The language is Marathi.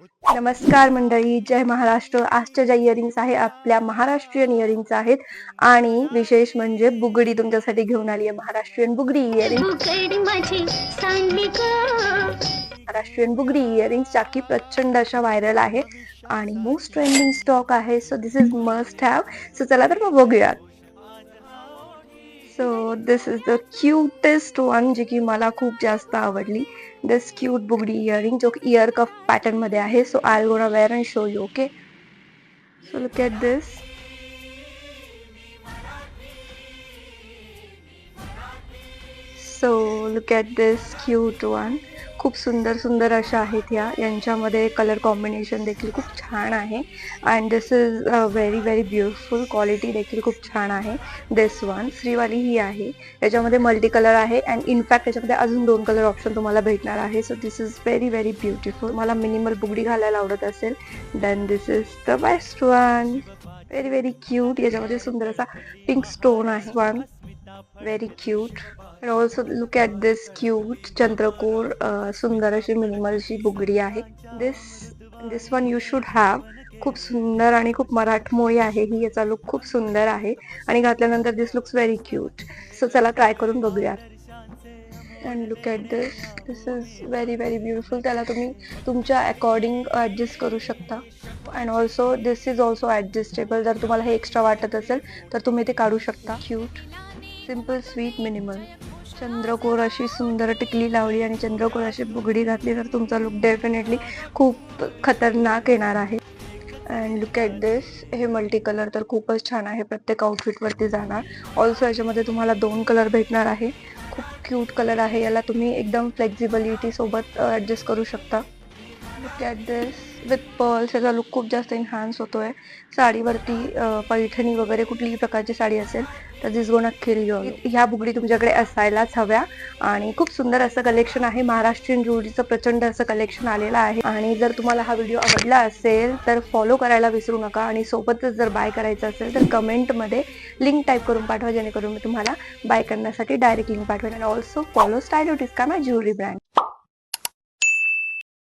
नमस्कार मंडळी, जय महाराष्ट्र. आजच्या ज्या इयरिंग्स आहे आपल्या महाराष्ट्रीयन इयरिंग्स आहेत आणि विशेष म्हणजे बुगडी तुमच्यासाठी घेऊन आली आहे. महाराष्ट्रीयन बुगडी इयरिंग, महाराष्ट्रीयन बुगडी इयरिंग्स ज्या की प्रचंड अशा व्हायरल आहे आणि मोस्ट ट्रेंडिंग स्टॉक आहे. So this is must have. So चला तर मग बघूयात. So this is the cutest one जी की मला खूप जास्त आवडली. दिस क्यूट बुगडी इयरिंग जो इयर कफ पॅटर्न मध्ये आहे. So I gonna wear and show you. Okay, so look at this. So look at this cute one. खूप सुंदर सुंदर अशा आहेत ह्या. यांच्यामध्ये कलर कॉम्बिनेशन देखील खूप छान आहे and this is very very beautiful. Quality देखील खूप छान आहे. दिस वन श्रीवाली ही आहे. याच्यामध्ये मल्टी कलर आहे अँड इनफॅक्ट याच्यामध्ये अजून 2 कलर ऑप्शन तुम्हाला भेटणार आहे. So this is very very beautiful. मला मिनिमल बुगडी घालायला आवडत असेल then this is the best one. Very very cute. याच्यामध्ये सुंदर असा पिंक स्टोन आहे. One very cute. and also look at this cute चंद्रकोर सुंदर अशी मिनिमल अशी बुगडी आहे. This one you should have. खूप सुंदर आणि खूप मराठमोळी आहे ही. याचा लुक खूप सुंदर आहे आणि घातल्यानंतर दिस लुक्स व्हेरी क्यूट. सो चला ट्राय करून बघूयात. And look at this. This is very very beautiful. त्याला तुम्ही तुमच्या अकॉर्डिंग ॲडजस्ट करू शकता and also this is also adjustable. जर तुम्हाला हे एक्स्ट्रा वाटत असेल तर तुम्ही ते काढू शकता. Cute, simple, sweet, minimal. चंद्रकोर अशी सुंदर टिकली लावली आणि चंद्रकोर अशी बुगडी घातली तर तुमचा लुक डेफिनेटली खूप खतरनाक येणार आहे. अँड लुक ॲट दिस. हे मल्टी कलर तर खूपच छान आहे. प्रत्येक आउटफिटवरती जाणार. ऑल्सो याच्यामध्ये तुम्हाला 2 कलर भेटणार आहे. खूप क्यूट कलर आहे. याला तुम्ही एकदम फ्लेक्झिबिलिटी सोबत ॲडजस्ट करू शकता. Look at this with pearls. याचा लुक खूप जास्त एन्हान्स होतोय. साडीवरती पैठणी वगैरे कुठलीही प्रकारची साडी असेल तर दिस गोना किल यू. ह्या बुगडी तुमच्याकडे असायलाच हव्या आणि खूप सुंदर असं कलेक्शन आहे. महाराष्ट्रीयन ज्वेलरीचं प्रचंड असं कलेक्शन आलेलं आहे आणि जर तुम्हाला हा व्हिडिओ आवडला असेल तर फॉलो करायला विसरू नका आणि सोबतच जर बाय करायचं असेल तर कमेंटमध्ये लिंक टाईप करून पाठवा जेणेकरून मी तुम्हाला बाय करण्यासाठी डायरेक्ट लिंक पाठवेन. आणि ऑल्सो फॉलो स्टाईल टिस्का माय ज्वेलरी ब्रँड.